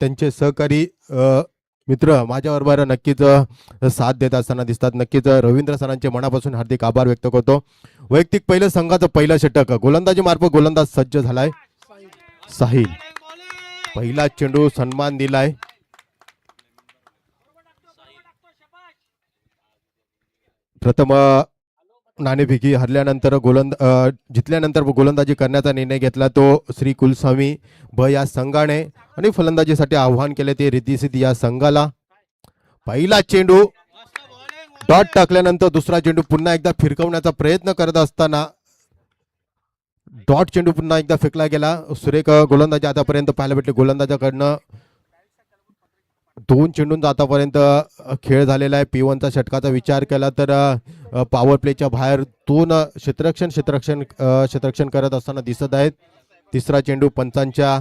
त्यांचे सहकारी मित्र माझ्याबरोबर नक्कीच साथ देत असताना दिसतात. नक्कीच रवींद्र सरांचे मनापासून हार्दिक आभार व्यक्त करतो. वैयक्तिक पहिलं संघाचं पहिलं षटक गोलंदाजी मार्फत गोलंदाज सज्ज झालाय साहिल. पहिला चेंडू सन्मान दिलाय. प्रथम नाणेफेकी हरल्यानंतर जितल्यानंतर गोलंदाजी करण्याचा निर्णय घेतला तो श्री कुलस्वामी ब या संघाने आणि फलंदाजीसाठी आव्हान केले ते रिद्धी सिद्धी या संघाला. पहिला चेंडू डॉट टाकल्यानंतर दुसरा चेंडू पुन्हा एकदा फिरकवण्याचा प्रयत्न करत असताना डॉट चेंडू पुन्हा एकदा फेकला गेला. सुरेख गोलंदाजी आतापर्यंत पाहायला भेटले गोलंदाजाकडनं. 2 चेंडूंचा आतापर्यंत खेळ झालेला आहे. P1चा षटकाचा विचार केला तर पॉवर प्लेच्या बाहेर 2 क्षेत्ररक्षण करत असताना दिसत आहेत. तिसरा चेंडू पंचांच्या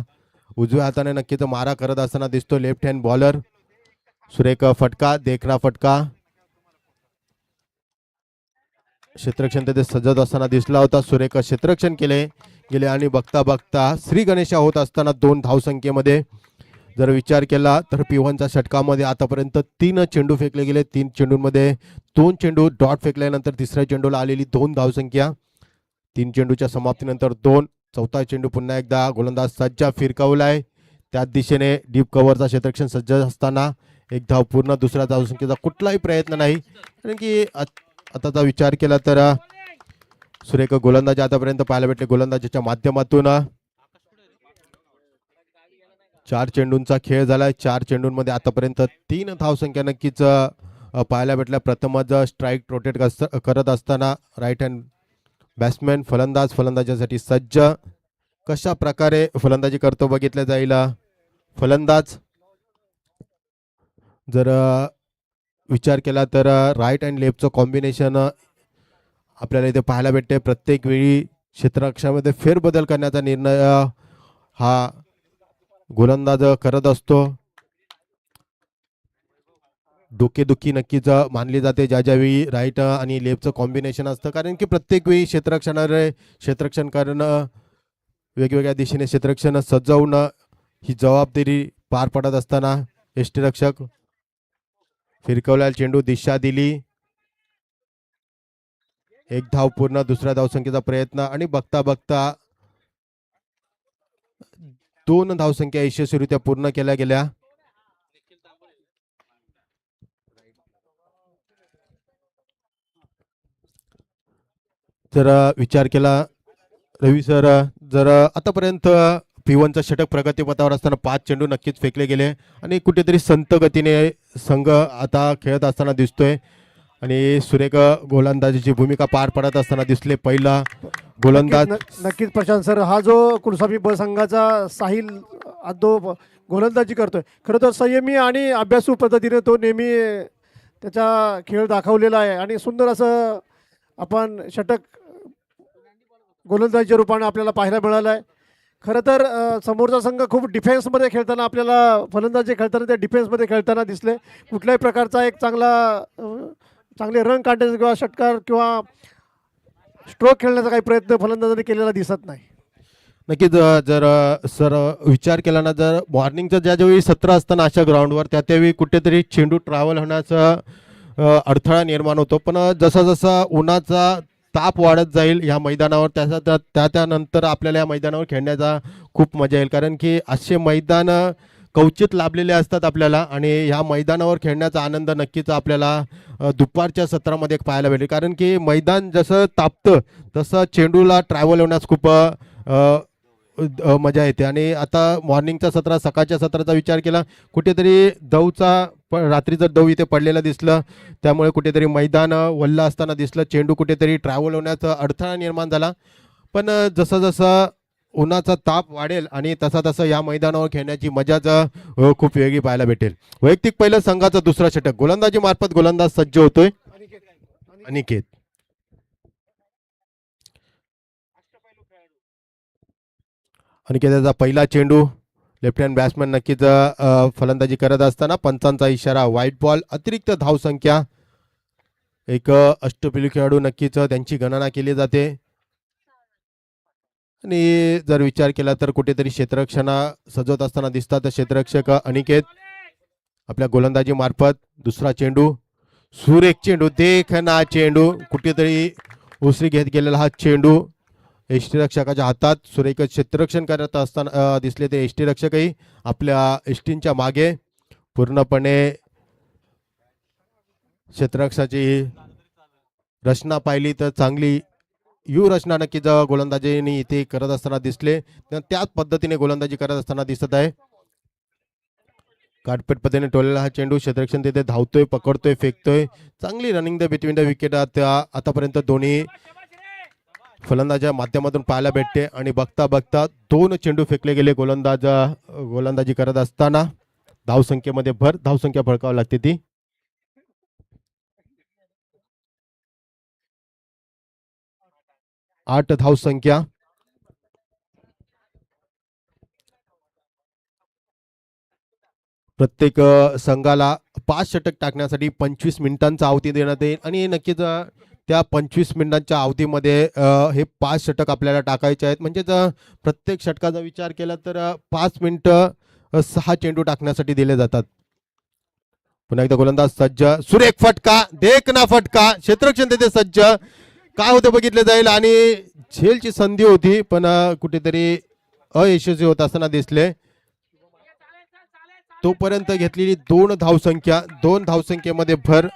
उजव्या हाताने नक्कीच मारा करत असताना दिसतो लेफ्ट हँड बॉलर. सुरेख फटका देखना फटका क्षेत्ररक्षण तिथे सजत असताना दिसला होता. सुरेख क्षेत्ररक्षण केले गेले आणि बघता बघता श्री गणेशा होत असताना 2 धावसंख्येमध्ये जर विचार केला तर P1च्या षटकामध्ये आतापर्यंत 3 चेंडू फेकले गेले. 3 चेंडूंमध्ये 2 चेंडू डॉट फेकल्यानंतर तिसऱ्या चेंडूला आलेली 2 धावसंख्या. 3 चेंडूच्या समाप्तीनंतर 2. चौथा चेंडू पुन्हा एकदा गोलंदाज सज्ज फिरकावलाय. त्याच दिशेने डीप कव्हरचा क्षेत्ररक्षण सज्ज असताना एक धाव पूर्ण. दुसऱ्या धावसंख्येचा कुठलाही प्रयत्न नाही. कारण की आताचा विचार केला तर सुरेख गोलंदाजी आतापर्यंत पाहायला भेटले. गोलंदाजीच्या माध्यमातून 4 चेंडूंचा खेळ झालाय. 4 चेंडूंमध्ये आतापर्यंत 3 धावसंख्या नक्कीच पाहायला भेटल्या. प्रथमच स्ट्राईक रोटेट करत असताना राईट हँड बॅट्समॅन फलंदाजासाठी सज्ज. कशा प्रकारे फलंदाजी करतो बघितलं जाईल. फलंदाज जर विचार केला तर राईट अँड लेफ्टचं कॉम्बिनेशन आपल्याला इथे पाहायला भेटते. प्रत्येक वेळी क्षेत्ररक्षणामध्ये फेरबदल करण्याचा निर्णय हा गोलंदाज करत असतो. डोकेदुखी नक्कीच मानली जाते ज्यावेळी राईट आणि लेफ्टचं कॉम्बिनेशन असतं. कारण की प्रत्येक वेळी क्षेत्ररक्षण करणं, वेगवेगळ्या दिशेने क्षेत्ररक्षण सजवणं ही जबाबदारी पार पडत असताना यष्टीरक्षक फिरकवलेला चेंडू दिशा दिली. 1 धाव पूर्ण. दुसऱ्या धावसंख्येचा प्रयत्न आणि बघता बघता 2 धावसंख्या यशस्वीरित्या पूर्ण केल्या गेल्या. जर विचार केला रवी सर, जर आतापर्यंत P1चं षटक प्रगतीपथावर असताना 5 चेंडू नक्कीच फेकले गेले आणि कुठेतरी संत गतीने संघ आता खेळत असताना दिसतोय आणि सुरेख गोलंदाजीची भूमिका पार पडत असताना दिसले. पहिला गोलंदाज नक्कीच प्रशांत सर, हा जो कुलस्वामी ब संघाचा साहिल जो गोलंदाजी करतोय, खरं तर संयमी आणि अभ्यासू पद्धतीने तो नेहमी त्याचा खेळ दाखवलेला आहे आणि सुंदर असं आपण षटक गोलंदाजीच्या रूपाने आपल्याला पाहायला मिळालं आहे. खरं तर समोरचा संघ खूप डिफेन्समध्ये खेळताना आपल्याला फलंदाजी खेळताना त्या डिफेन्समध्ये खेळताना दिसले. कुठल्याही प्रकारचा एक चांगले रन काढण्याचा किंवा षटकार किंवा स्ट्रोक खेळण्याचा काही प्रयत्न फलंदाजाने केलेला दिसत नाही. नक्कीच जर सर विचार केला ना, जर मॉर्निंगचं ज्यावेळी सत्र असताना अशा ग्राउंडवर त्यावेळी कुठेतरी चेंडू ट्रॅव्हल होण्याचा अडथळा निर्माण होतो. पण जसा जसा उन्हाचा ताप वाढत जाईल या मैदानावर त्यानंतर आपल्याला या मैदानावर खेळण्याचा खूप मजा येईल. कारण की असे मैदान क्वचित लाभलेले असतात आपल्याला आणि ह्या मैदानावर खेळण्याचा आनंद नक्कीच आपल्याला दुपारच्या सत्रामध्ये पाहायला भेटेल. कारण की मैदान जसं तापतं तसं चेंडूला ट्रॅव्हल होण्यास खूप मजा येते. आणि आता मॉर्निंगच्या सत्रात, सकाळच्या सत्राचा विचार केला, कुठेतरी रात्री जर दव इथे पडलेलं दिसलं, त्यामुळे कुठेतरी मैदान वल्ल असताना दिसलं, चेंडू कुठेतरी ट्रॅव्हल होण्याचा अडथळा निर्माण झाला. पण जसं जसं उन्हाचा ताप वाढेल आणि तसा तसा या मैदानावर खेळण्याची मजाच खूप वेगळी पाहायला भेटेल. वैयक्तिक पहिलं संघाचा दुसरा षटक गोलंदाजी मार्फत गोलंदाज सज्ज होतोय अनिकेत. अनिकेताचा पहिला चेंडू लेफ्ट हँड बॅट्समॅन नक्कीच फलंदाजी करत असताना पंचांचा इशारा, व्हाईट बॉल, अतिरिक्त धावसंख्या. एक अष्टपैलू खेळाडू नक्कीच त्यांची गणना केली जाते. आणि जर विचार केला तर कुठेतरी क्षेत्ररक्षणा सजवत असताना दिसतात क्षेत्ररक्षक अनिकेत आपल्या गोलंदाजी मार्फत दुसरा चेंडू सुरेख चेंडू देखना चेंडू कुठेतरी उसरी घेत गेलेला हा चेंडू यष्टीरक्षकाच्या हातात सुरेख क्षेत्ररक्षण करत असताना दिसले ते यष्टीरक्षकही आपल्या यष्टींच्या मागे पूर्णपणे क्षेत्ररक्षाची रचना पाहिली तर चांगली रचना नक्कीच गोलंदाजीने इथे करत असताना दिसले त्याच पद्धतीने गोलंदाजी करत असताना दिसत आहे. काटपेट पद्धतीने टोलेला हा चेंडू क्षेत्ररक्षण तिथे धावतोय पकडतोय फेकतोय चांगली running the between the wicket आतापर्यंत दोन्ही फलंदाजाच्या माध्यमातून पाहायला भेटते आणि बघता बघता 2 चेंडू फेकले गेले गोलंदाजी करत असताना धावसंख्येमध्ये भर धावसंख्या फळकावी लागते ती 8 धावसंख्या. प्रत्येक संघाला 5 षटक टाकण्यासाठी 25 मिनिटांचा अवधी देण्यात येईल आणि नक्कीच त्या 25 मिनिटांच्या अवधीमध्ये हे 5 षटक आपल्याला टाकायचे आहेत म्हणजेच प्रत्येक षटकाचा विचार केला तर 5 मिनिटं 6 चेंडू टाकण्यासाठी दिले जातात. पुन्हा एकदा गोलंदाज सज्ज सुरेख फटका देखना फटका क्षेत्ररक्षण तिथे सज्ज काय होते बघितले जाईल आणि झेलची संधी होती पण कुठेतरी अयशस्वी होत असताना दिसले. तोपर्यंत घेतलेली 2 धावसंख्या 2 धावसंख्येमध्ये भर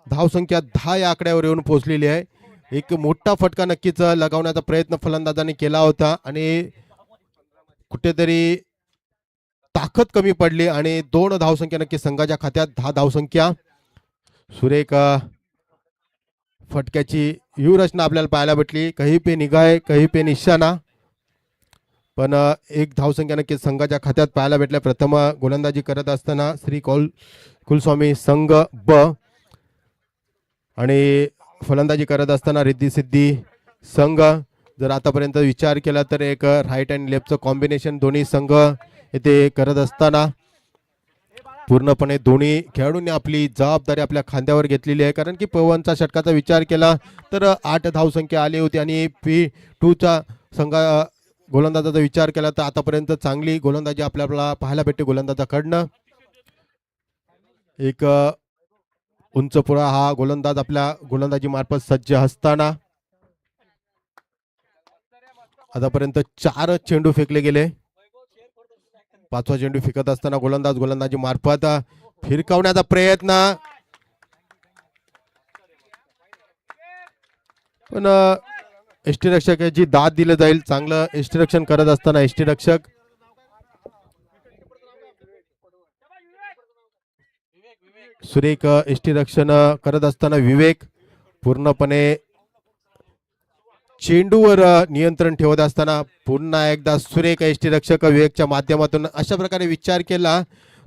धावसंख्या 10 या आकड्यावर येऊन पोहोचलेली आहे. एक मोठा फटका नक्कीच लगावण्याचा प्रयत्न फलंदाजाने केला होता आणि कुठेतरी ताकद कमी पडली आणि 2 धावसंख्या नक्की संघाच्या खात्यात 10 धावसंख्या. सुरेख फटक्याची व्यूहरचना आपल्याला पाहायला भेटली कहीं पे निगाह कहीं पे निशाणा पण एक धावसंख्या नक्की संघाच्या खात्यात पाहायला भेटल्या. प्रथम गोलंदाजी करत असताना श्री कुलस्वामी संघ ब आणि फलंदाजी करत असताना रिद्धी सिद्धी संघ. जर आतापर्यंत विचार केला तर एक राईट अँड लेफ्टचं कॉम्बिनेशन दोन्ही संघ येथे करत असताना पूर्णपणे दोन्ही खेळाडूंनी आपली जबाबदारी आपल्या खांद्यावर घेतलेली आहे कारण की पवनचा षटकाचा विचार केला तर 8 धावसंख्या आली होती आणि P2चा गोलंदाजाचा विचार केला तर आतापर्यंत चांगली गोलंदाजी आपल्याला पाहायला भेटते गोलंदाजाकडनं. एक उंचपुरा हा गोलंदाज आपल्या गोलंदाजी मार्फत सज्ज असताना आतापर्यंत 4 चेंडू फेकले गेले. 5वा चेंडू फेकत असताना गोलंदाजी मार्फत फिरकावण्याचा प्रयत्न पण यष्टीरक्षकाची दाद दिलं जाईल. चांगलं यष्टीरक्षण करत असताना यष्टीरक्षक सुरेख यष्टीरक्षण करत असताना विवेक पूर्णपणे चेंडूवर नियंत्रण ठेवत असताना पुन्हा एकदा सुरेख यष्टीरक्षक विवेकच्या माध्यमातून अशा प्रकारे विचार केला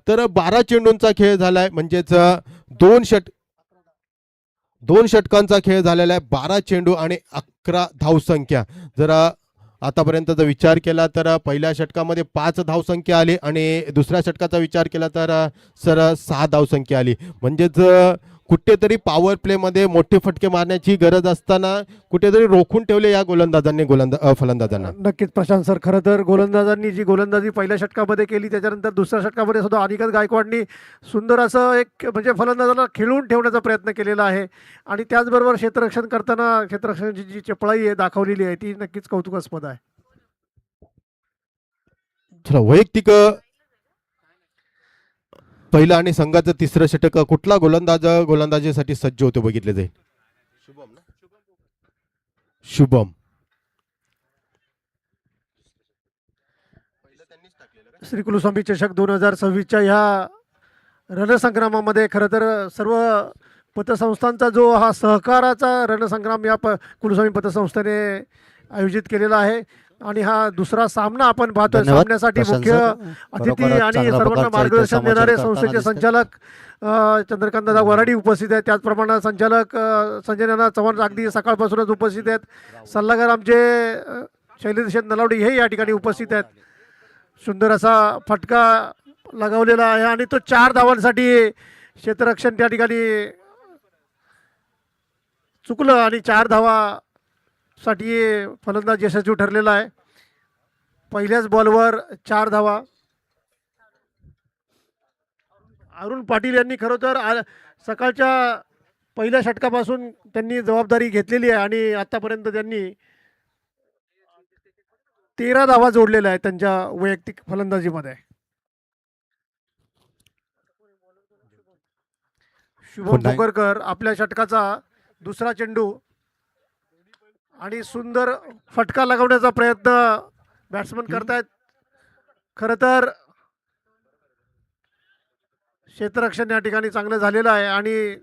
तर 12 चेंडूंचा खेळ झालाय म्हणजेच 2 षटकांचा खेळ झालेला आहे. 12 चेंडू आणि 11 धावसंख्या. जर आतापर्यंत जर विचार केला तर पहिल्या षटकामध्ये 5 धावसंख्या आली आणि दुसऱ्या षटकाचा विचार केला तर 6 धावसंख्या आली म्हणजेच कुठेतरी पॉवर प्ले मध्ये मोठे फटके मारण्याची गरज असताना कुठेतरी रोखून ठेवले या गोलंदाजांनी फलंदाजांना. नक्कीच प्रशांत सर खरं तर गोलंदाजांनी जी गोलंदाजी पहिल्या षटकामध्ये केली त्याच्यानंतर दुसऱ्या षटकामध्ये सुद्धा अनिकेत गायकवाडनी सुंदर असं एक म्हणजे फलंदाजांना खिळून ठेवण्याचा प्रयत्न केलेला आहे आणि त्याचबरोबर क्षेत्ररक्षण करताना क्षेत्ररक्षणाची जी चपळाई आहे दाखवलेली आहे ती नक्कीच कौतुकास्पद आहे. चला वैयक्तिक पहिला आणि संघाचं तिसरं षटक कुठला गोलंदाजीसाठी सज्ज होतो बघितले जाईल. शुभम श्री कुलस्वामी चषक 2026च्या ह्या रणसंग्रामामध्ये खरं तर सर्व पतसंस्थांचा जो हा सहकाराचा रणसंग्राम या कुलस्वामी पतसंस्थेने आयोजित केलेला आहे आणि हा दुसरा सामना आपण पाहतोय. सामन्यासाठी मुख्य अतिथी आणि सर्वांना मार्गदर्शन देणारे संस्थेचे संचालक चंद्रकांतदादा वराडी उपस्थित आहेत. त्याचप्रमाणे संचालक संजय नाना चव्हाण अगदी सकाळपासूनच उपस्थित आहेत. सल्लागार आमचे शैलेश नलावडे हे या ठिकाणी उपस्थित आहेत. सुंदर असा फटका लगावलेला आहे आणि तो 4 धावांसाठी क्षेत्ररक्षण त्या ठिकाणी चुकलं आणि 4 धावा साठी फलंदाज यशस्वी ठरलेला आहे. पहिल्याच बॉलवर 4 धावा. अरुण पाटील यांनी खरं तर सकाळच्या पहिल्या षटकापासून त्यांनी जबाबदारी घेतलेली आहे आणि आतापर्यंत त्यांनी 13 धावा जोडलेल्या आहेत त्यांच्या वैयक्तिक फलंदाजीमध्ये. शुभम पुन्हा- पोकरकर आपल्या षटकाचा दुसरा चेंडू आणि सुंदर फटका लगावण्याचा प्रयत्न बॅट्समन करतायत. खरं तर क्षेत्ररक्षण या ठिकाणी चांगलं झालेलं आहे आणि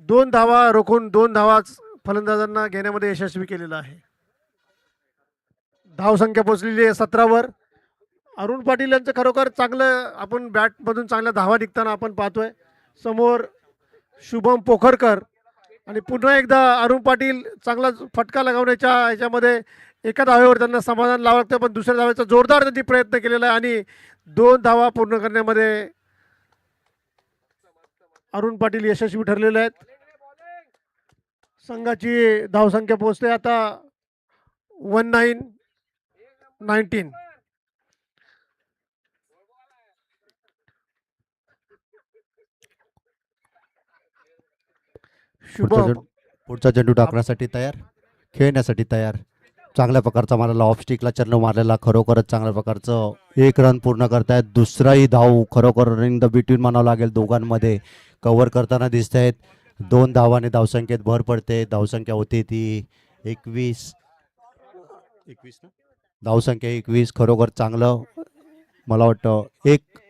2 धावा रोखून 2 धावा फलंदाजांना घेण्यामध्ये यशस्वी केलेलं आहे. धावसंख्या पोहोचलेली आहे 17वर. अरुण पाटील यांचं खरोखर चांगलं आपण बॅटमधून चांगल्या धावा निघताना आपण पाहतोय. समोर शुभम पोखरकर आणि पुन्हा एकदा अरुण पाटील चांगला फटका लगावण्याच्या ह्याच्यामध्ये एका धावेवर त्यांना समाधान लावावं लागतं, पण दुसऱ्या धावेचा जोरदार त्यांनी प्रयत्न केलेला आहे आणि 2 धावा पूर्ण करण्यामध्ये अरुण पाटील यशस्वी ठरलेले आहेत. संघाची धावसंख्या पोहोचते आता 19-19. शुभम पुढचा चेंडू टाकण्यासाठी तयार, खेळण्यासाठी तयार. चांगल्या प्रकारचा मारलेला ऑफ स्टिकला चेंडू मारलेला, खरोखरच चांगल्या प्रकारचं 1 रन पूर्ण करतायत. दुसराही धाव खरोखर रनिंग द बिटवीन म्हणावं लागेल. दोघांमध्ये कव्हर करताना दिसत आहेत. 2 धावाने धावसंख्येत भर पडते. धावसंख्या होती ती 21 ना, धावसंख्या 21. खरोखर चांगलं मला वाटतं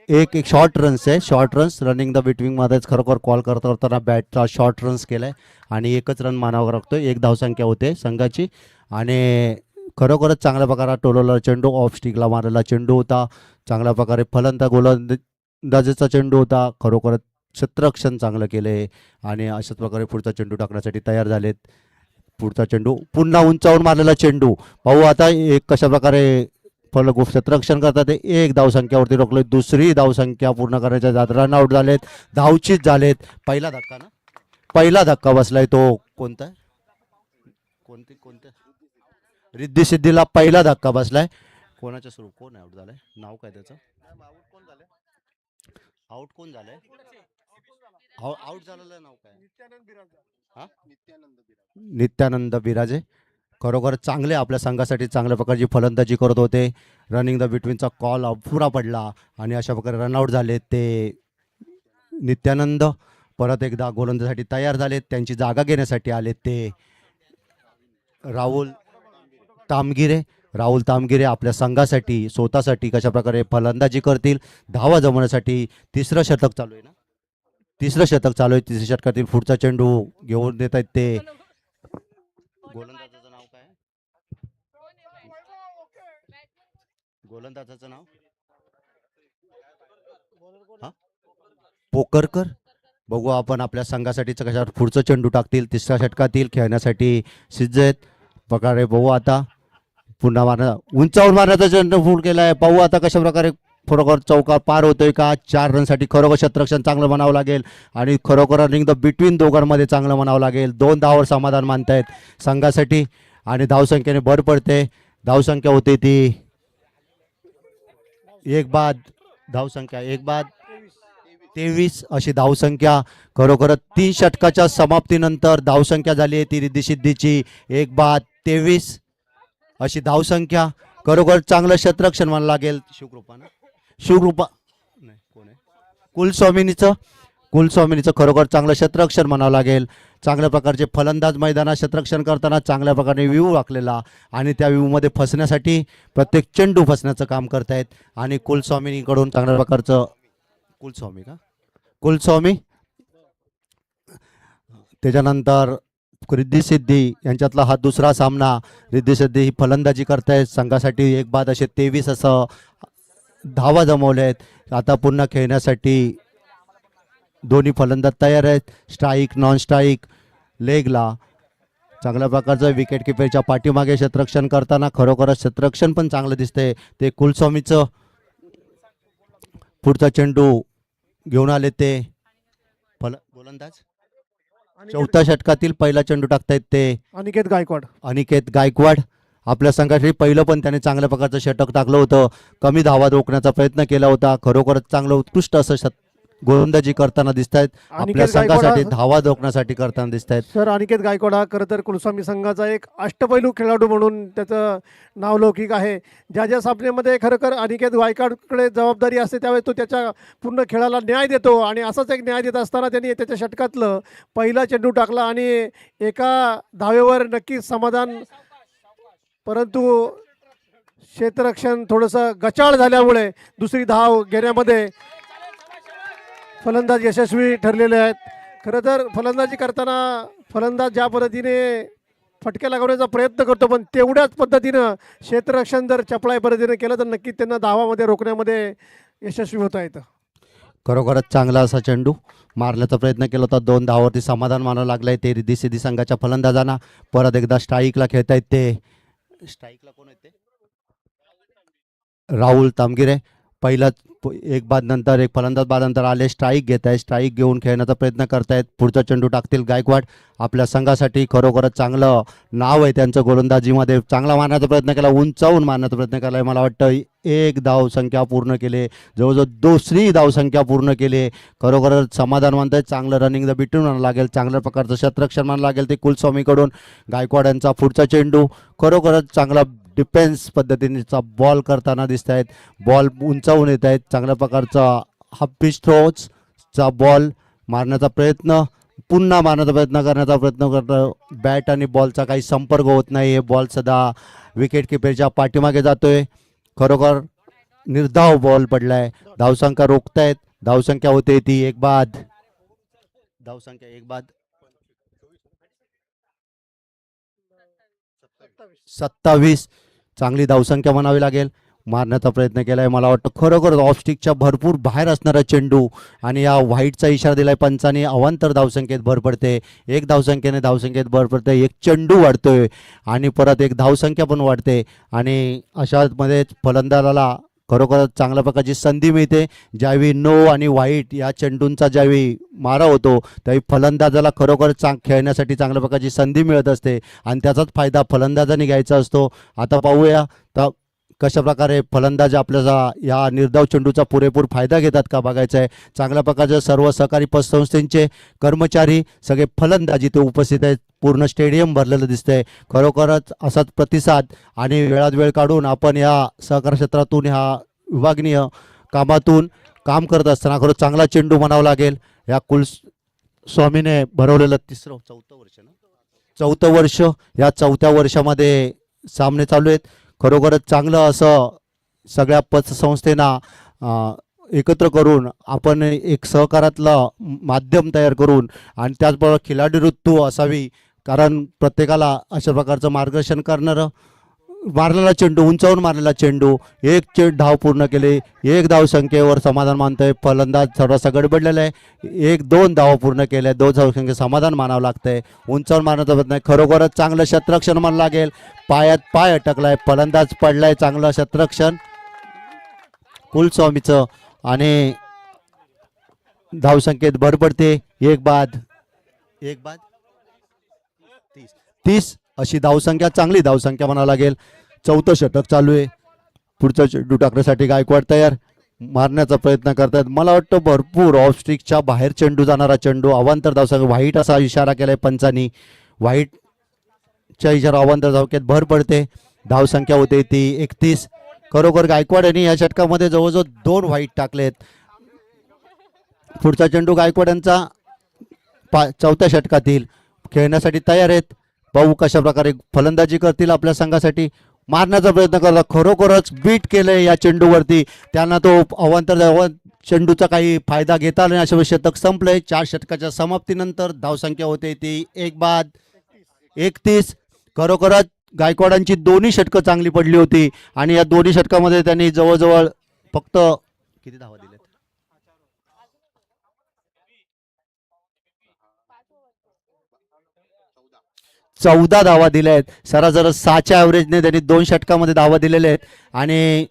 एक शॉर्ट रन्स आहे. Short runs running the between मध्येच खरोखर कॉल करताना बॅटचा शॉर्ट रन्स केलाय आणि 1च रन मानावं लागतोय. 1 धावसंख्या होते संघाची आणि खरोखरच चांगल्या प्रकारे टोलवला चेंडू. ऑफ स्टिकला मारलेला चेंडू होता. चांगल्या प्रकारे गोलंदाजीचा चेंडू होता. खरोखरच क्षेत्ररक्षण चांगलं केले आणि अशाच प्रकारे पुढचा चेंडू टाकण्यासाठी तयार झालेत. पुढचा चेंडू पुन्हा उंचावून मारलेला चेंडू. पाहू आता एक कशा प्रकारे क्षेत्ररक्षण करतात. 1 धावसंख्यावरती रोखले. दुसरी धावसंख्या पूर्ण करण्याच्या जात रन आउट झालेत. धावचीत झालेत. पहिला धक्का ना, पहिला धक्का बसलाय तो कोणता रिद्धी सिद्धीला पहिला धक्का बसलाय. कोणाच्या सुरू कोण आउट झालाय, नाव काय त्याचं, आउट कोण झालंय, आउट झालेलं नाव काय, नित्यानंद बिराजे. खरोखर चांगले आपल्या संघासाठी चांगल्या प्रकारची फलंदाजी करत होते. रनिंग द बिटवीनचा कॉल पुरा पडला आणि अशा प्रकारे रनआउट झाले ते नित्यानंद. परत एकदा गोलंदाजीसाठी तयार झालेत. त्यांची जागा घेण्यासाठी आलेत ते राहुल तामगिरे आपल्या संघासाठी स्वतःसाठी कशा प्रकारे फलंदाजी करतील. धावा जमवण्यासाठी तिसरं शतक चालू आहे. तिसऱ्या षटकातील पुढचा चेंडू घेऊन देत आहेत ते गोलंदाजाचं नाव काय, गोलंदाजाचं नाव पोकरकर. बघू आपण आपल्या संघासाठी कशा पुढचं चेंडू टाकतील. तिसऱ्या षटकातील खेळण्यासाठी सिद्ध आहेत प्रकारे. बघू आता पुन्हा उंचावर मारण्याचा चेंडू फूट केलाय. पाहू आता कशा प्रकारे खरोखर चौकार पार होतोय का. 4 रनसाठी खरोखर क्षेत्ररक्षण चांगलं म्हणावं लागेल आणि खरोखर रनिंग द बिटवीन दोघांमध्ये चांगलं म्हणावं लागेल. 2 धावावर समाधान मानतायत संघासाठी आणि धावसंख्येने भर पडते. धावसंख्या होते ती 1 बाद 23 अशी धावसंख्या. खरोखरच 3 षटकाच्या समाप्तीनंतर धावसंख्या झाली आहे ती रिद्धी सिद्धीची 1 बाद 23 अशी धावसंख्या. खरोखर चांगलं क्षेत्ररक्षण म्हणावं लागेल. शिवकृपा नाही कोण आहे, कुलस्वामिनीचं खरोखर चांगलं क्षेत्ररक्षण म्हणावं लागेल. चांगल्या प्रकारचे फलंदाज मैदानात क्षेत्ररक्षण करताना चांगल्या प्रकारे व्ह्यू आखलेला आणि त्या व्ह्यूमध्ये फसण्यासाठी प्रत्येक चेंडू फसण्याचं काम करतायत आणि कुलस्वामिनीकडून चांगल्या प्रकारचं कुलस्वामी त्याच्यानंतर रिद्धी सिद्धी यांच्यातला हा दुसरा सामना. रिद्धी सिद्धी ही फलंदाजी करतायत संघासाठी 1 बाद असे 23 असं धावा जमवल्या आहेत. आता पुन्हा खेळण्यासाठी दोन्ही फलंदाज तयार आहेत. स्ट्राईक नॉन स्ट्राईक लेगला चांगल्या प्रकारचं विकेट किपरच्या पाठीमागे क्षेत्ररक्षण करताना खरोखरच क्षेत्ररक्षण पण चांगलं दिसतंय ते कुलस्वामीचं. पुढचा चेंडू घेऊन आले ते गोलंदाज चौथ्या षटकातील पहिला चेंडू टाकतायत ते अनिकेत गायकवाड. अनिकेत गायकवाड. आपल्या संघासाठी पहिलं पण त्याने चांगल्या प्रकारचं षटक टाकलं होतं. कमी धावा रोखण्याचा प्रयत्न केला होता. खरोखरच चांगलं उत्कृष्ट असं गोलंदाजी करताना दिसत आहेत. आपल्या अनिकेत संघासाठी गायकवाड धावा रोखण्यासाठी करताना दिसत आहेत. सर, अनिकेत गायकवाड हा खरं तर कुलस्वामी संघाचा एक अष्टपैलू खेळाडू म्हणून त्याचं नावलौकिक आहे. ज्या ज्या सामन्यामध्ये खरोखर अनिकेत गायकवाडकडे जबाबदारी असते त्यावेळेस तो त्याच्या पूर्ण खेळाला न्याय देतो आणि असाच एक न्याय देत असताना त्यांनी त्याच्या षटकातलं पहिला चेंडू टाकला आणि एका धावेवर नक्कीच समाधान, परंतु क्षेत्ररक्षण थोडंसं गचाळ झाल्यामुळे दुसरी धाव घेण्यामध्ये फलंदाज यशस्वी ठरलेले आहेत. खरं तर फलंदाजी करताना फलंदाज ज्या पद्धतीने फटके लागवण्याचा प्रयत्न करतो पण तेवढ्याच पद्धतीनं क्षेत्ररक्षण जर चपळाई पद्धतीने केलं तर नक्कीच त्यांना धावामध्ये रोखण्यामध्ये यशस्वी होता येतं. खरोखरच चांगला असा चेंडू मारण्याचा प्रयत्न केला होता. 2 धावावरती समाधान मानावं लागलंय ते रिद्धी सिद्धी संघाच्या फलंदाजांना. परत एकदा स्ट्राईकला खेळतायत ते. स्ट्राईकला कोण आहेत ते? राहुल तामगिरे. पहिला एक बाद नंतर एक फलंदाज बाद नंतर आले. स्ट्राईक घेत आहे. स्ट्राईक घेऊन खेळण्याचा प्रयत्न करतायत. पुढचा चेंडू टाकतील गायकवाड. आपल्या संघासाठी खरोखरच चांगलं नाव आहे त्यांचं. गोलंदाजीमध्ये चांगला मारण्याचा प्रयत्न केला. उंचावून मारण्याचा प्रयत्न केला. मला वाटतं एक धाव संख्या पूर्ण केले. जवळजवळ दुसरी धाव संख्या पूर्ण केली. खरोखरच समाधान मानताय. चांगलं रनिंग द बिटून म्हणावं लागेल. चांगल्या प्रकारचं क्षेत्ररक्षण म्हणावं लागेल ते कुलस्वामीकडून. गायकवाड यांचा पुढचा चेंडू खरोखरच चांगला डिफेन्स पद्धतीनेचा बॉल करताना दिसत आहेत. बॉल उंचावून येत आहेत. चांगल्या प्रकारचा हाफ पिच थ्रोचा बॉल मारण्याचा प्रयत्न, पुन्हा मारण्याचा प्रयत्न करतो. बॅट आणि बॉलचा काही संपर्क होत नाही. हे बॉल सदा विकेट किपरच्या पाठीमागे जातोय. खरोखर निर्धाव बॉल पडलाय. धावसंख्या रोखतायत. धावसंख्या होते ती एक बाद. धावसंख्या एक बाद 27. चांगली धावसंख्या म्हणावी लागेल. मारण्याचा प्रयत्न केलाय. मला वाटतं खरोखर ऑफस्टिकच्या भरपूर बाहेर असणारा चेंडू आणि या व्हाईटचा इशारा दिलाय पंचाने. अवांतर धावसंख्येत भर पडते. एक धावसंख्येत भर पडते. एक चेंडू वाढतोय आणि परत एक धावसंख्या पण वाढते आणि अशामध्येच फलंदाजाला खरोखरच चांगल्या प्रकारची संधी मिळते. ज्यावेळी नो आणि व्हाईट या चेंडूंचा ज्यावेळी मारा होतो त्यावेळी फलंदाजाला खरोखर खेळण्यासाठी चांगल्या प्रकारची संधी मिळत असते आणि त्याचाच फायदा फलंदाजाने घ्यायचा असतो. आता पाहूया तर कशा प्रकारे फलंदाज आपल्याला या निर्धाव चेंडूचा पुरेपूर फायदा घेतात का बघायचं आहे. चांगल्या प्रकारचे सर्व सहकारी पतसंस्थेचे कर्मचारी सगळे फलंदाज इथे उपस्थित आहेत. पूर्ण स्टेडियम भरलेलं दिसतंय. खरोखरच असाच प्रतिसाद आणि वेळात वेळ काढून आपण या सहकार क्षेत्रातून ह्या विभागनीय कामातून काम करत असताना खरंच चांगला चेंडू म्हणावा लागेल. या कुलस्वामीने भरवलेलं चौथं वर्ष. या चौथ्या वर्षामध्ये सामने चालू आहेत. खरोखरच चांगलं असं सगळ्या पतसंस्थेना एकत्र करून आपण एक सहकारातलं माध्यम तयार करून आणि त्याचबरोबर खिलाडी ऋतू असावी. कारण प्रत्येकाला अशा प्रकारचं मार्गदर्शन करणारं. मारलेला चेंडू, उंचावून मारलेला चेंडू, एक धाव पूर्ण केली. एक धाव संख्येवर समाधान मानतोय. फलंदाज थोडासा गडबडलेला आहे. 1-2 धावा पूर्ण केल्या. 2 धावसंख्ये समाधान मानावं लागतंय. उंचावून मारण्याचा प्रयत्न आहे. खरोखरच चांगलं क्षेत्ररक्षण म्हणावं लागेल. पायात पाय अटकलाय. फलंदाज पडलाय. चांगलं क्षेत्ररक्षण कुलस्वामीचं आणि धावसंख्येत भर पडते. एक बाद 30 अशी धावसंख्या, चांगली धावसंख्या म्हणावं लागेल. चौथं षटक चालू आहे. पुढचा चेंडू टाकण्यासाठी गायकवाड तयार. मारण्याचा प्रयत्न करतात. मला वाटतं भरपूर ऑफस्ट्रिकच्या बाहेर चेंडू जाणारा चेंडू. अवांतर धावसंख्या. व्हाईट असा इशारा केलाय पंचांनी. व्हाईटच्या इशारा अवांतर धावसंख्येत भर पडते. धावसंख्या होते ती 31. खरोखर गायकवाड यांनी या षटकामध्ये जवळजवळ 2 व्हाईट टाकलेत. पुढचा चेंडू गायकवाड यांचा चौथ्या षटकातील खेळण्यासाठी तयार आहेत. पाहू कशा प्रकारे फलंदाजी करतील आपल्या संघासाठी. मारण्याचा प्रयत्न करला. खरोखरच बीट केलंय या चेंडूवरती. त्यांना तो अवांतर चेंडूचा काही फायदा घेता आला. अशा षटक संपलंय. 4 षटकाच्या समाप्तीनंतर धावसंख्या होते ती एक बाद 31. खरोखरच गायकवाडांची दोन्ही षटकं चांगली पडली होती आणि या दोन्ही षटकामध्ये त्यांनी जवळजवळ फक्त किती धावा दिल्यात? 14 धावा दिल्या आहेत. सरासरी 6च्या ॲव्हरेजने त्यांनी 2 षटकामध्ये धावा दिलेल्या आहेत आणि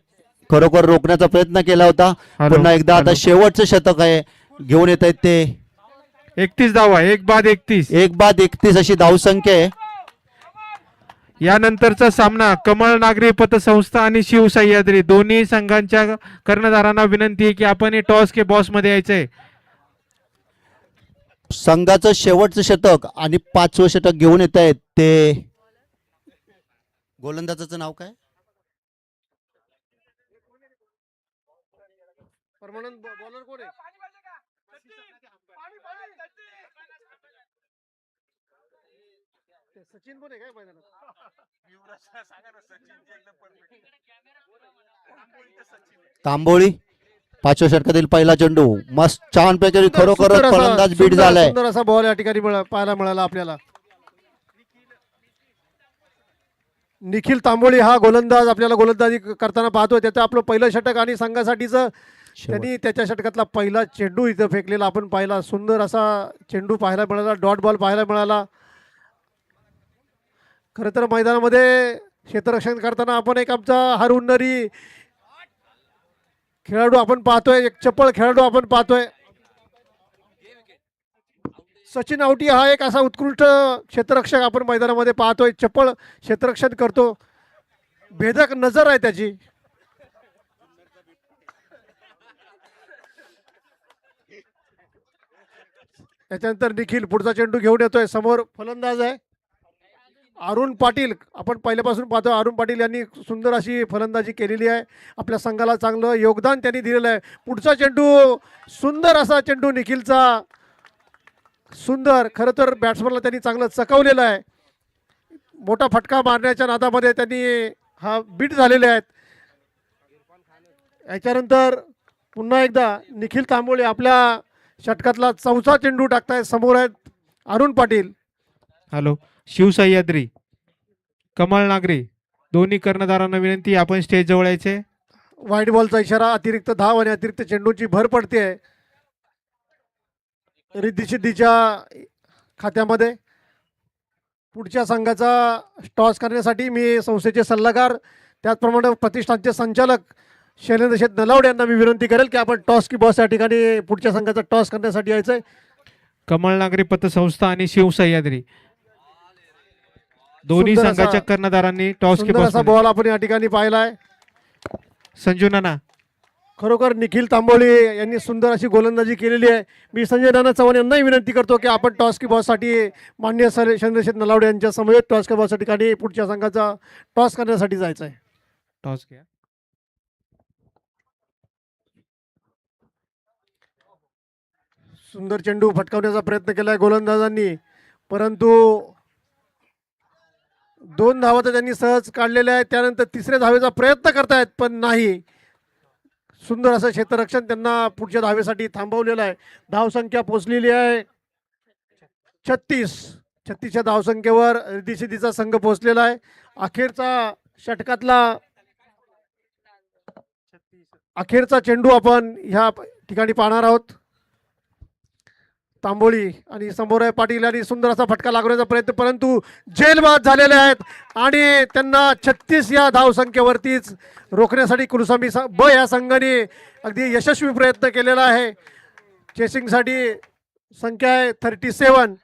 खरोखर रोखण्याचा प्रयत्न केला होता. पुन्हा एकदा आता शेवटचं षटक आहे घेऊन येत आहेत ते 31 धावा, 1 बाद 31. 1 बाद 31 अशी धावसंख्या आहे. यानंतरचा सामना कमळ नागरी पतसंस्था आणि शिवसह्याद्री दोन्ही संघांच्या कर्णधारांना विनंती आहे की आपण हे टॉस के बॉस मध्ये यायचंय. संघाचं शेवटचं षटक आणि 5वं षटक घेऊन येत आहेत ते गोलंदाजाचं नाव काय? परमनंट बॉलर कोण आहे? ते सचिन पण आहे काय मैदानात? तांबोळी 5व्या षटकातील पहिला चेंडू मस्त छान पैकी सुंदर खरोखरच असा- फलंदाज बीट सुंदर- झालाय. सुंदर असा बॉल या ठिकाणी पाहायला मिळाला आपल्याला. निखिल तांबोळी हा गोलंदाज आपल्याला गोलंदाजी करताना पाहतोय. त्याचं आपलं पहिलं षटक आणि संघासाठीचं त्यांनी त्याच्या षटकातला पहिला चेंडू इथं फेकलेला आपण पाहिला. सुंदर असा चेंडू पाहायला मिळाला, डॉट बॉल पाहायला मिळाला. खरं तर मैदानामध्ये क्षेत्ररक्षण करताना आपण एक आमचा हरहुन्नरी खेळाडू आपण पाहतोय, एक चपळ खेळाडू आपण पाहतोय. सचिन आवटी हा एक असा उत्कृष्ट क्षेत्ररक्षक आपण मैदानामध्ये पाहतोय. चपळ क्षेत्ररक्षण करतो, भेदक नजर आहे त्याची. त्याच्यानंतर निखिल पुढचा चेंडू घेऊन येतोय. समोर फलंदाज आहे अरुण पाटील. आपण पहिल्यापासून पाहतो अरुण पाटील यांनी सुंदर अशी फलंदाजी केलेली आहे. आपल्या संघाला चांगलं योगदान त्यांनी दिलेलं आहे. पुढचा चेंडू सुंदर असा चेंडू निखिलचा. सुंदर, खरं तर बॅट्समनला त्यांनी चांगलं चकवलेलं आहे. मोठा फटका मारण्याच्या नादामध्ये त्यांनी हा बीट झालेले आहेत. याच्यानंतर पुन्हा एकदा निखिल तांबोळे आपल्या षटकातला 4था चेंडू टाकतायत. समोर आहेत अरुण पाटील. हॅलो, शिवसह्याद्री कमळ नागरी दोन्ही कर्णधारांना विनंती आपण स्टेज जवळ यायचे. वाईट बॉलचा इशारा, अतिरिक्त धाव आणि अतिरिक्त चेंडूची भर पडते आहे रिद्धी सिद्धीच्या खात्यामध्ये. पुढच्या संघाचा टॉस करण्यासाठी मी संस्थेचे सल्लागार त्याचप्रमाणे प्रतिष्ठानचे संचालक शैलेंद्र शेठ नलावडे यांना मी विनंती करेल की आपण टॉस की बॉस या ठिकाणी पुढच्या संघाचा टॉस करण्यासाठी यायचंय. कमळ नागरी पतसंस्था आणि शिवसह्याद्री दोन्ही सुंदर असा- संघाच्या कर्णधारांनी टॉस के सुंदर बॉस असा बॉल आपण या ठिकाणी पाहिलाय. संजू नाना. खरोखर निखिल तांबोळी यांनी सुंदर अशी गोलंदाजी केलेली आहे. मी संजय नाना चव्हाण यांनाही विनंती करतो की आपण टॉस की बॉससाठी माननीय चंद्रशेखर नलावडे यांच्या समवेत टॉस की बॉस ठिकाणी पुढच्या संघाचा टॉस करण्यासाठी जायचं आहे. टॉस घ्या. सुंदर चेंडू फटकावण्याचा प्रयत्न केलाय गोलंदाजांनी, परंतु 2 धावा तर त्यांनी सहज काढलेल्या आहेत. त्यानंतर 3ऱ्या धावेचा प्रयत्न करतायत पण नाही. सुंदर असं क्षेत्ररक्षण त्यांना पुढच्या धावेसाठी थांबवलेलं आहे. धावसंख्या पोचलेली आहे 36. 36च्या धावसंख्येवर रिद्धी सिद्धीचा संघ पोहोचलेला आहे. अखेरचा चेंडू आपण ह्या ठिकाणी पाहणार आहोत. तांबोळी आणि समोर आहे पाटील आणि सुंदर असा फटका लागवण्याचा प्रयत्न, परंतु जेलबाद झालेले आहेत आणि त्यांना 36 या धावसंख्येवरतीच रोखण्यासाठी कुलस्वामी ब या संघाने अगदी यशस्वी प्रयत्न केलेला आहे. चेसिंगसाठी संख्या आहे 37.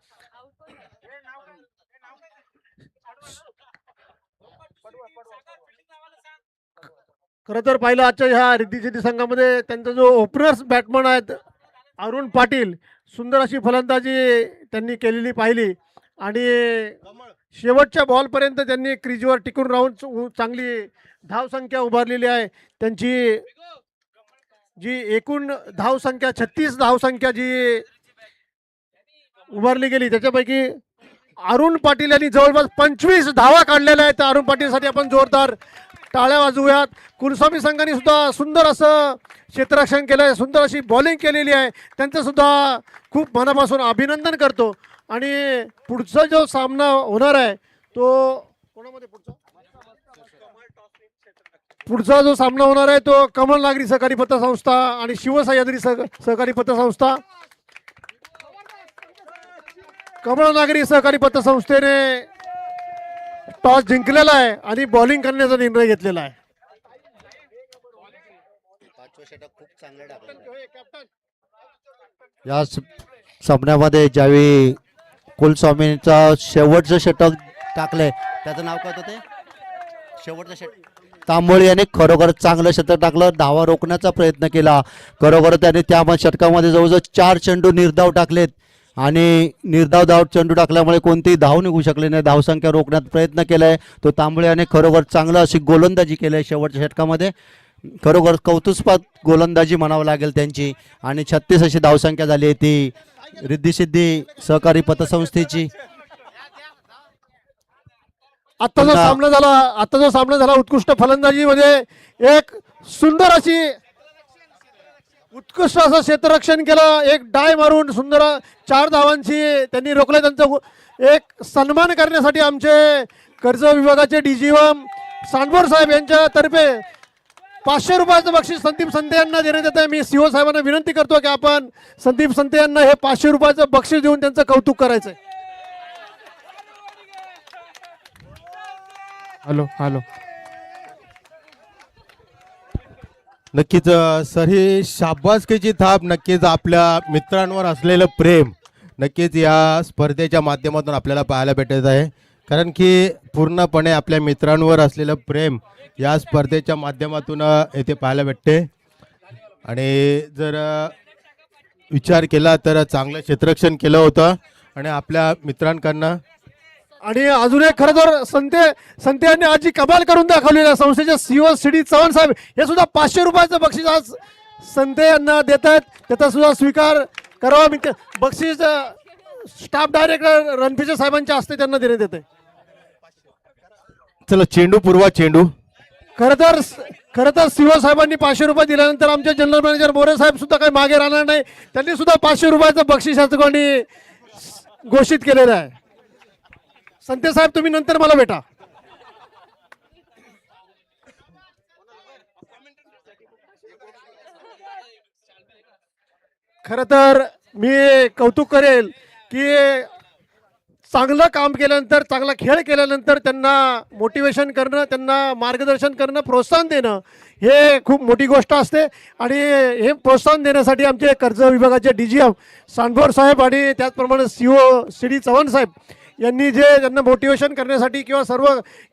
खरं तर पाहिलं आजच्या ह्या रिद्धी सिद्धी संघामध्ये त्यांचा जो ओपनर्स बॅट्समन आहेत अरुण पाटील, सुंदर अशी फलंदाजी त्यांनी केलेली पाहिली आणि शेवटच्या बॉलपर्यंत त्यांनी क्रीजवर टिकून राहून चांगली धावसंख्या उभारलेली आहे. त्यांची जी एकूण धावसंख्या 36 धावसंख्या जी उभारली गेली त्याच्यापैकी अरुण पाटील यांनी जवळपास 25 धावा काढलेल्या आहेत. अरुण पाटीलसाठी आपण जोरदार टाळ्या वाजवूयात. कुलस्वामी संघाने सुद्धा सुंदर असं क्षेत्ररक्षण केलं आहे, सुंदर अशी बॉलिंग केलेली आहे. त्यांचं सुद्धा खूप मनापासून अभिनंदन करतो. आणि पुढचा जो सामना होणार आहे तो कोणामध्ये पुढचा जो सामना होणार आहे तो कमल नागरी सहकारी पतसंस्था आणि शिवसह्याद्री सहकारी पतसंस्था. कमल नागरी सहकारी पतसंस्थेने टॉस जिंकलेला आहे आणि बॉलिंग करण्याचा निर्णय घेतलेला आहे. खूप चांगलं या सामन्यामध्ये ज्यावेळी कुलस्वामींचा शेवटचं षटक टाकलंय, त्याचं नाव काय होतं ते शेवटचं षटक, तांबोळी याने खरोखर चांगलं षटक टाकलं, धावा रोखण्याचा प्रयत्न केला. खरोखर त्याने त्या षटकामध्ये जवळजवळ 4 चेंडू निर्धाव टाकलेत आणि निर्धाव चेंडू टाकल्यामुळे कोणतीही धाव निघू शकली नाही. धावसंख्या रोखण्यात प्रयत्न केलाय तो तांबोळी याने. खरोखर चांगलं अशी गोलंदाजी केली शेवटच्या षटकामध्ये. खरोखर कौतुस्पद गोलंदाजी म्हणावं लागेल त्यांची. आणि 36 अशी धावसंख्या झाली आहे ती रिद्धी सहकारी पतसंस्थेची. आता जो सामना झाला उत्कृष्ट फलंदाजीमध्ये एक सुंदर अशी उत्कृष्ट असं क्षेत्ररक्षण केलं, एक डाय मारून सुंदर 4 धावांची त्यांनी रोखले. त्यांचा एक सन्मान करण्यासाठी आमचे कर्ज विभागाचे DGM सांडभोर साहेब यांच्यातर्फे 500 रुपयाचं बक्षीस संदीप संते यांना देण्यात येत आहे. मी CO साहेबांना विनंती करतो की आपण संदीप संते यांना हे 500 रुपयाचं बक्षीस देऊन त्यांचं कौतुक करायचंय. हॅलो. नक्कीच सर, ही शाबासकीची थाप, नक्कीच आपल्या मित्रांवर असलेलं प्रेम नक्कीच या स्पर्धेच्या माध्यमातून आपल्याला पाहायला भेटत आहे. कारण की पूर्णपणे आपल्या मित्रांवर असलेलं प्रेम या स्पर्धेच्या माध्यमातून येथे पाहायला भेटते. आणि जर विचार केला तर चांगलं क्षेत्ररक्षण केलं होतं आणि आपल्या मित्रांकडनं. आणि अजून एक खरं तर संते यांनी आज जी कमाल करून दाखवलेली आहे, संस्थेचे CEO CD चव्हाण साहेब हे सुद्धा 500 रुपयाचं बक्षीस आज संते यांना देत आहेत. त्याचा सुद्धा स्वीकार करावा. मी बक्षीस स्टाफ डायरेक्टर रणपिसे साहेबांच्या हस्ते त्यांना देण्यात येते. चला चेंडू पूर्वा चेंडू. खरं तर CEO साहेबांनी 500 रुपये दिल्यानंतर आमचे जनरल मॅनेजर मोरे साहेब सुद्धा काही मागे राहणार नाही. त्यांनी सुद्धा 500 रुपयाचं बक्षीस या ठिकाणी घोषित केलेलं आहे. संते साहेब तुम्ही नंतर मला भेटा. खरं तर मी कौतुक करेल की चांगलं काम केल्यानंतर, चांगला खेळ केल्यानंतर त्यांना मोटिवेशन करणं, त्यांना मार्गदर्शन करणं, प्रोत्साहन देणं हे खूप मोठी गोष्ट असते. आणि हे प्रोत्साहन देण्यासाठी आमचे कर्ज विभागाचे DGM सांडभोर साहेब आणि त्याचप्रमाणे CO CD चव्हाण साहेब यांनी जे त्यांना मोटिवेशन करण्यासाठी किंवा सर्व